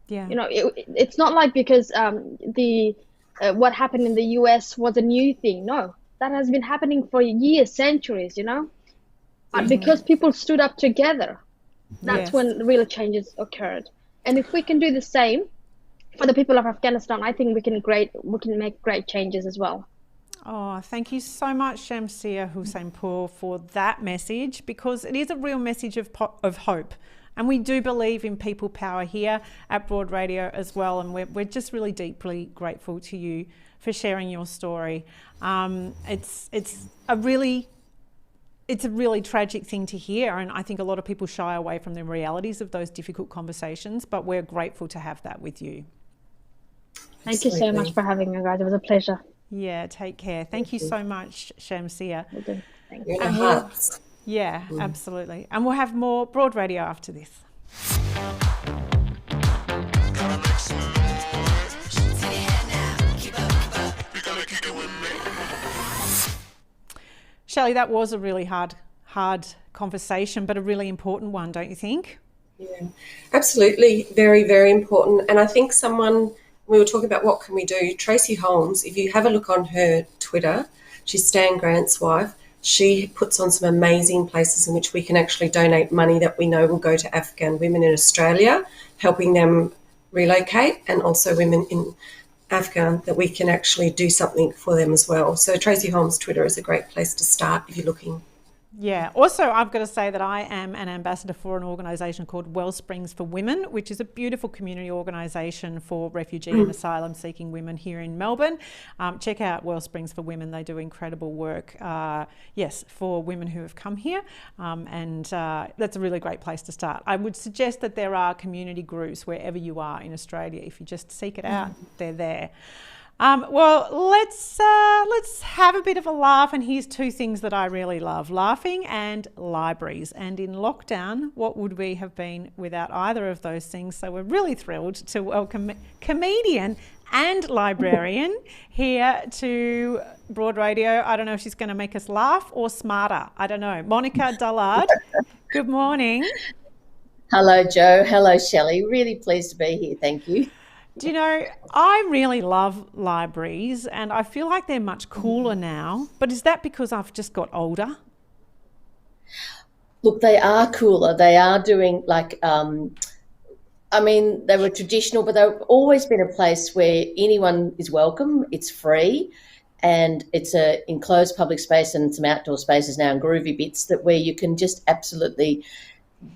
It's not like because what happened in the US was a new thing. No, that has been happening for years, centuries, But because people stood up together, that's when real changes occurred. And if we can do the same for the people of Afghanistan, I think we can make great changes as well. Oh, thank you so much, Shamsiya Hussainpoor, for that message, because it is a real message of hope. And we do believe in people power here at Broad Radio as well. And we're just really deeply grateful to you for sharing your story. It's a really tragic thing to hear. And I think a lot of people shy away from the realities of those difficult conversations, but we're grateful to have that with you. Thank you so much for having me, guys. It was a pleasure. Yeah, take care. Thank you so much, Shamsiya. Thank you. Absolutely. And we'll have more Broad Radio after this. Shelley, that was a really hard conversation, but a really important one, don't you think? Yeah, absolutely. Very, very important. And I think we were talking about what can we do. Tracy Holmes, if you have a look on her Twitter, she's Stan Grant's wife. She puts on some amazing places in which we can actually donate money that we know will go to Afghan women in Australia, helping them relocate, and also women in Afghan that we can actually do something for them as well. So Tracy Holmes' Twitter is a great place to start if you're looking. Yeah. Also, I've got to say that I am an ambassador for an organisation called Wellsprings for Women, which is a beautiful community organisation for refugee and asylum seeking women here in Melbourne. Check out Wellsprings for Women. They do incredible work, for women who have come here. And that's a really great place to start. I would suggest that there are community groups wherever you are in Australia. If you just seek it out, they're there. Well, let's have a bit of a laugh, and here's two things that I really love: laughing and libraries. And in lockdown, what would we have been without either of those things? So we're really thrilled to welcome comedian and librarian here to Broad Radio. I don't know if she's going to make us laugh or smarter. I don't know. Monica Dullard, good morning. Hello, Joe. Hello, Shelley. Really pleased to be here. Thank you. Do you know, I really love libraries and I feel like they're much cooler now, but is that because I've just got older? Look, they are cooler. They are doing they were traditional, but they've always been a place where anyone is welcome. It's free and it's a enclosed public space and some outdoor spaces now and groovy bits where you can just absolutely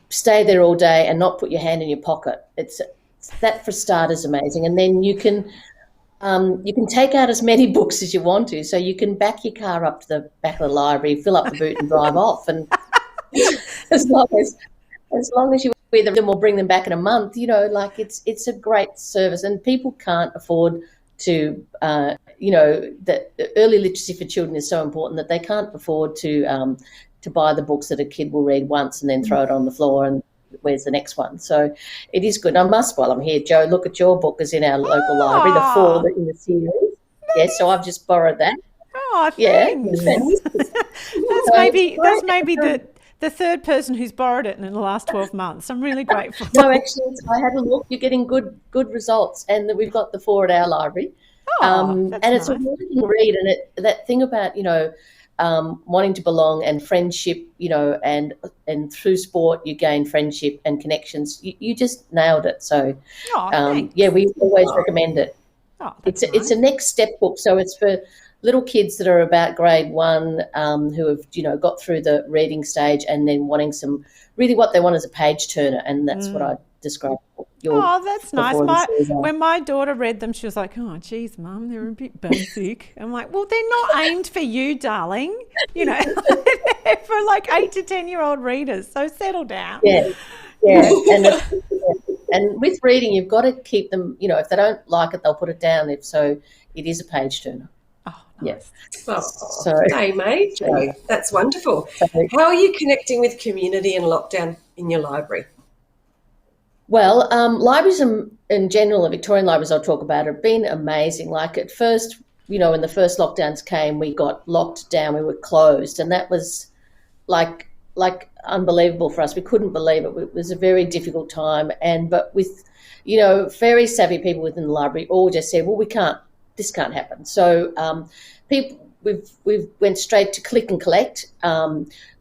stay there all day and not put your hand in your pocket. That for starters amazing, and then you can take out as many books as you want to, so you can back your car up to the back of the library, fill up the boot, and drive off. And as long as you either them or bring them back in a month, it's a great service, and people can't afford to. That early literacy for children is so important that they can't afford to buy the books that a kid will read once and then throw it on the floor and where's the next one. So it is good. I must, while I'm here, Joe, look at your book is in our local library, the 4 in the series. Yes, so I've just borrowed that. Oh, thanks. That's maybe the third person who's borrowed it in the last 12 months. I'm really grateful. No, actually, I had a look. You're getting good results, and we've got the 4 at our library. And it's a working read, and that thing about wanting to belong and friendship, and through sport you gain friendship and connections. You just nailed it. So, we always recommend it. It's a next step book, so it's for little kids that are about grade 1 who have got through the reading stage and then wanting really what they want is a page turner, and that's what I described. That's nice. When my daughter read them, she was like, "Oh, geez, Mum, they're a bit basic." I'm like, "Well, they're not aimed for you, darling. They're for like 8 to 10-year-old readers. So settle down." Yeah. And with reading, you've got to keep them. If they don't like it, they'll put it down. If so, it is a page turner. Oh, nice. Yes. Hey, mate, Joe, that's wonderful. How are you connecting with community in lockdown in your library? Well, libraries in general, the Victorian libraries I'll talk about, have been amazing. Like at first, when the first lockdowns came, we got locked down, we were closed, and that was like unbelievable for us. We couldn't believe it. It was a very difficult time, but with, very savvy people within the library all just said, well, this can't happen. So we've went straight to click and collect.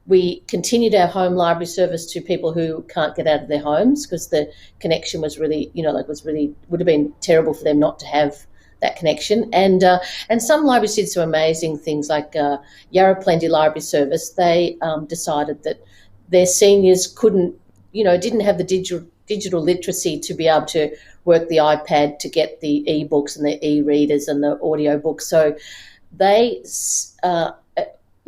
We continued our home library service to people who can't get out of their homes because the connection was really, would have been terrible for them not to have that connection. And some libraries did some amazing things, like Yarra Plenty Library Service. They decided that their seniors didn't have the digital literacy to be able to work the iPad to get the e-books and the e-readers and the audio books. So they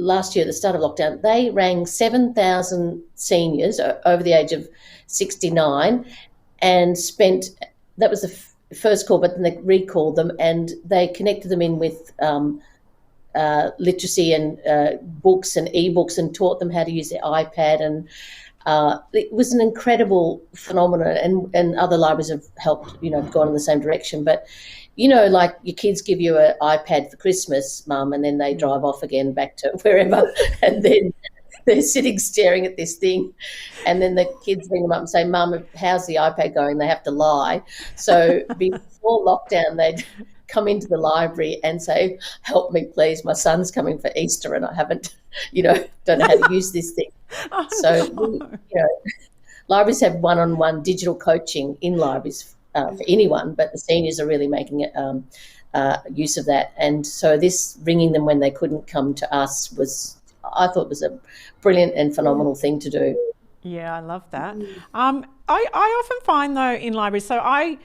last year, at the start of lockdown, they rang 7,000 seniors over the age of 69 and that was the first call, but then they recalled them and they connected them in with literacy and books and e-books and taught them how to use their iPad. And it was an incredible phenomenon, and other libraries have helped, gone in the same direction. But like your kids give you an iPad for Christmas, Mum, and then they drive off again back to wherever, and then they're sitting staring at this thing, and then the kids ring them up and say, "Mum, how's the iPad going?" They have to lie. So before lockdown, they'd come into the library and say, "Help me, please. My son's coming for Easter, and I haven't, don't know how to use this thing." Libraries have one-on-one digital coaching in libraries for anyone, but the seniors are really making it use of that. And so this ringing them when they couldn't come to us was I thought it was a brilliant and phenomenal thing to do. Yeah, I love that. I often find though in libraries, so I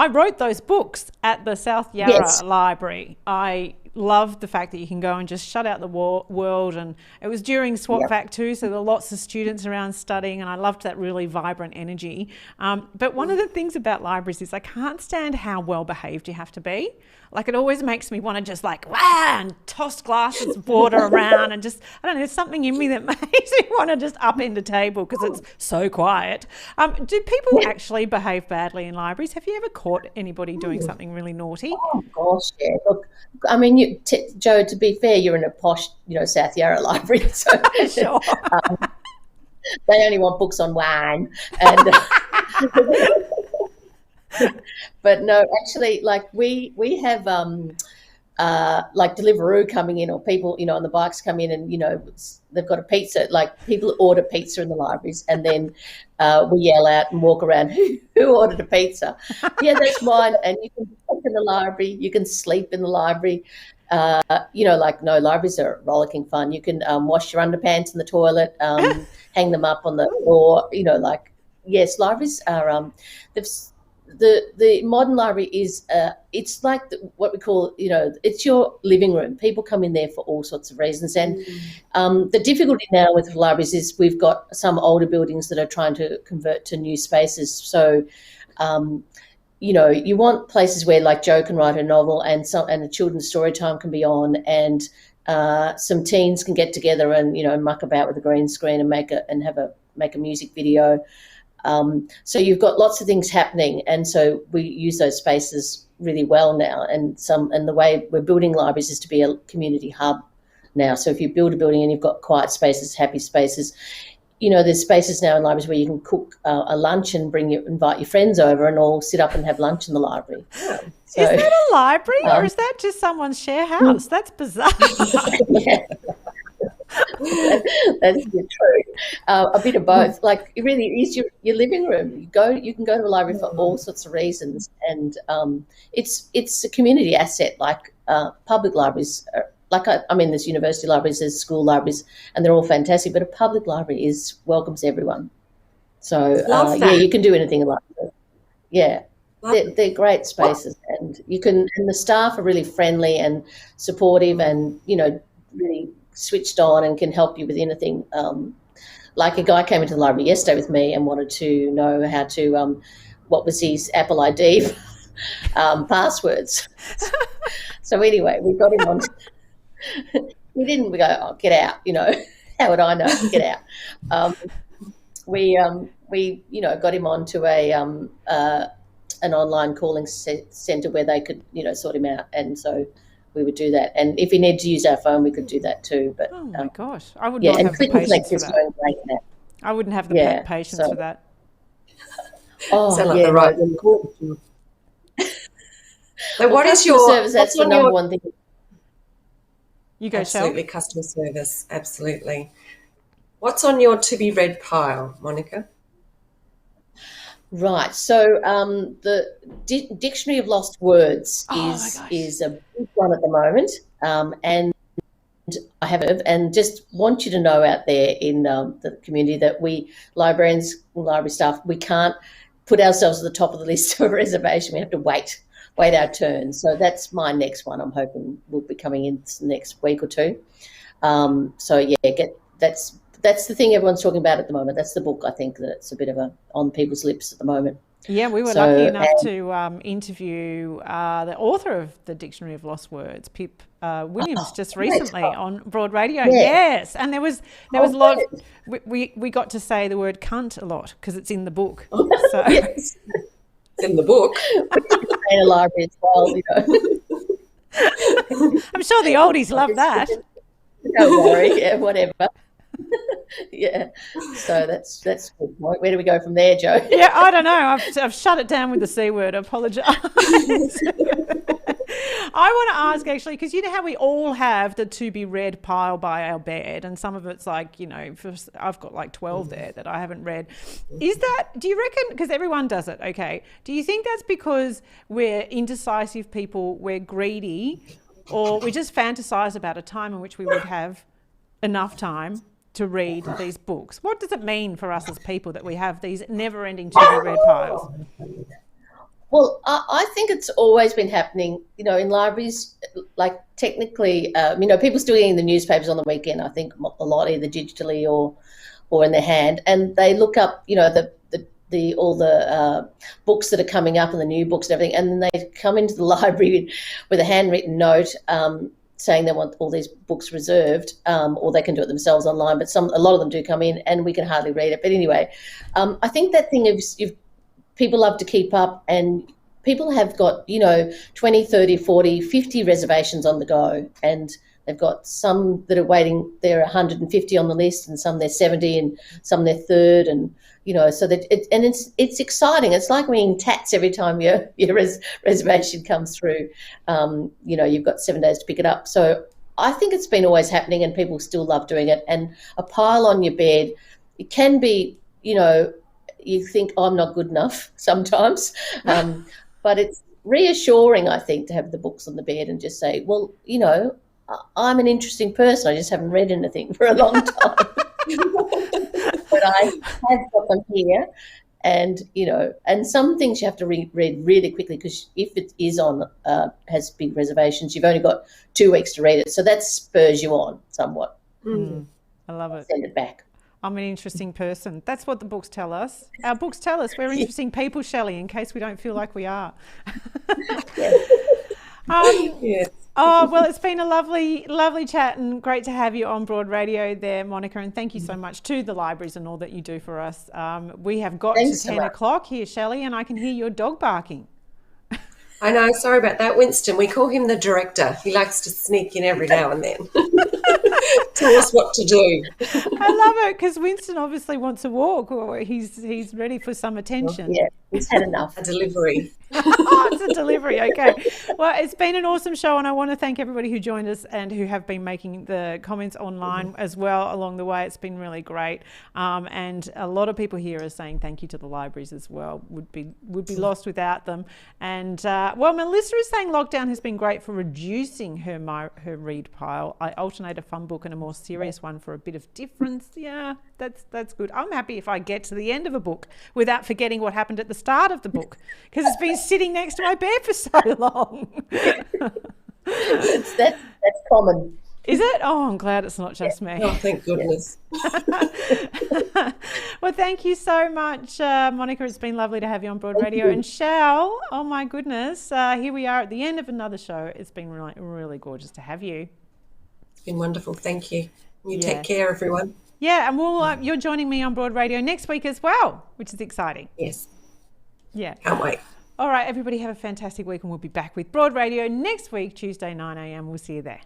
wrote those books at the South Yarra Library. I love the fact that you can go and just shut out the world, and it was during SWAT too, so there were lots of students around studying, and I loved that really vibrant energy. But one of the things about libraries is I can't stand how well behaved you have to be. Like, it always makes me want to just like, and toss glasses of water around and just, I don't know, there's something in me that makes me want to just upend a table because it's so quiet. Do people actually behave badly in libraries? Have you ever caught anybody doing something really naughty? Oh, gosh, yeah. Look, I mean, Joe, to be fair, you're in a posh, South Yarra library, so Sure. they only want books on wine. And but no, actually, like we have like Deliveroo coming in, or people, on the bikes come in, and they've got a pizza. Like, people order pizza in the libraries, and then we yell out and walk around, who ordered a pizza? Yeah, that's mine. And you can cook in the library, you can sleep in the library. Libraries are rollicking fun. You can wash your underpants in the toilet, hang them up on the floor. Yes, libraries are. The modern library is it's like what we call, it's your living room. People come in there for all sorts of reasons, and the difficulty now with libraries is we've got some older buildings that are trying to convert to new spaces. So you want places where, like, Joe can write a novel, and a children's story time can be on, and some teens can get together and muck about with a green screen and make a music video. So you've got lots of things happening, and so we use those spaces really well now. And the way we're building libraries is to be a community hub now. So if you build a building and you've got quiet spaces, happy spaces, there's spaces now in libraries where you can cook a lunch and invite your friends over and all sit up and have lunch in the library. So, is that a library or is that just someone's share house? That's bizarre. Yeah. That's true. A bit of both. Like, it really is your living room. You can go to a library for all sorts of reasons, and it's a community asset. Like, public libraries are, there's university libraries, there's school libraries, and they're all fantastic. But a public library welcomes everyone. So you can do anything in library. Yeah. They're great spaces, and the staff are really friendly and supportive, and really switched on and can help you with anything. Like, a guy came into the library yesterday with me and wanted to know how to what was his Apple ID passwords. So anyway, we got him on. We go, oh, get out, how would I know? Get out. We got him onto an online calling centre where they could sort him out, and so we would do that. And if he needed to use our phone, we could do that too. But oh my gosh, I would not have the patience for that. I wouldn't have the patience for that. Oh, sound like the right one. So what is your service? That's the number one thing. You go, absolutely, Shell. Customer service, absolutely. What's on your to be read pile, Monica? Right. So the Dictionary of Lost Words is a big one at the moment, and I have it, and just want you to know out there in the community that we librarians, library staff, we can't put ourselves at the top of the list for a reservation. We have to wait our turn. So that's my next one. I'm hoping will be coming in the next week or two. That's the thing everyone's talking about at the moment. That's the book, I think, that it's a bit of on people's lips at the moment. Yeah, we were lucky enough to interview the author of the Dictionary of Lost Words, Pip Williams, just recently on Broad Radio. Yeah. Yes, and there was a lot. We got to say the word cunt a lot because it's in the book. So. Yes, it's in the book. In a library as well, I'm sure the oldies love that. Don't worry, yeah, whatever. Yeah, so that's a good point. Where do we go from there, Joe? Yeah, I don't know. I've shut it down with the C word. I apologise. I want to ask, actually, because you know how we all have the to be read pile by our bed, and some of it's like, I've got like 12 there that I haven't read. Do you reckon, because everyone does it, okay, do you think that's because we're indecisive people, we're greedy, or we just fantasize about a time in which we would have enough time to read these books? What does it mean for us as people that we have these never-ending to-be-read piles? Well, I think it's always been happening, you know, in libraries, like technically, you know, people still getting the newspapers on the weekend, I think a lot, either digitally or in their hand, and they look up, you know, all the books that are coming up and the new books and everything, and then they come into the library with a handwritten note saying they want all these books reserved, or they can do it themselves online, but a lot of them do come in and we can hardly read it. But anyway, I think that thing of people love to keep up, and people have got, you know, 20, 30, 40, 50 reservations on the go, and they've got some that are waiting, they're 150 on the list, and some they're 70, and some they're third, and, you know, so that it's exciting. It's like winning tats every time your reservation comes through. You know, you've got 7 days to pick it up. So I think it's been always happening, and people still love doing it. And a pile on your bed, it can be, you know, you think, oh, I'm not good enough sometimes, but it's reassuring, I think, to have the books on the bed and just say, well, you know, I'm an interesting person. I just haven't read anything for a long time. But I have got them here, and, you know, and some things you have to read really quickly, because if it is on, has big reservations, you've only got 2 weeks to read it. So that spurs you on somewhat. I love it. Send it back. I'm an interesting person. That's what the books tell us. Our books tell us we're interesting people, Shelley, in case we don't feel like we are. Yes. Oh, well, it's been a lovely, lovely chat, and great to have you on Broad Radio there, Monica, and thank you so much to the libraries and all that you do for us. We have got to 10 o'clock here, Shelley, and I can hear your dog barking. I know, sorry about that, Winston. We call him the director. He likes to sneak in every now and then. Tell us what to do. I love it, because Winston obviously wants a walk, or he's ready for some attention. Yeah, he's had enough. A delivery. Oh, it's a delivery, okay. Well, it's been an awesome show, and I want to thank everybody who joined us and who have been making the comments online as well along the way. It's been really great, and a lot of people here are saying thank you to the libraries as well. Would be lost without them. And well, Melissa is saying lockdown has been great for reducing her read pile. I alternate a fun book and a more serious one for a bit of difference. Yeah, that's good. I'm happy if I get to the end of a book without forgetting what happened at the start of the book, because it's been sitting next to my bed for so long. That's common. Is it? Oh, I'm glad it's not just me. Oh, thank goodness. Well, thank you so much, Monica. It's been lovely to have you on Broad Radio. And Shell, oh my goodness, here we are at the end of another show. It's been really, really gorgeous to have you. It's been wonderful. Thank you. You take care, everyone. Yeah, and you're joining me on Broad Radio next week as well, which is exciting. Yes. Yeah. Can't wait. All right, everybody have a fantastic week, and we'll be back with Broad Radio next week, Tuesday, 9 a.m. We'll see you there.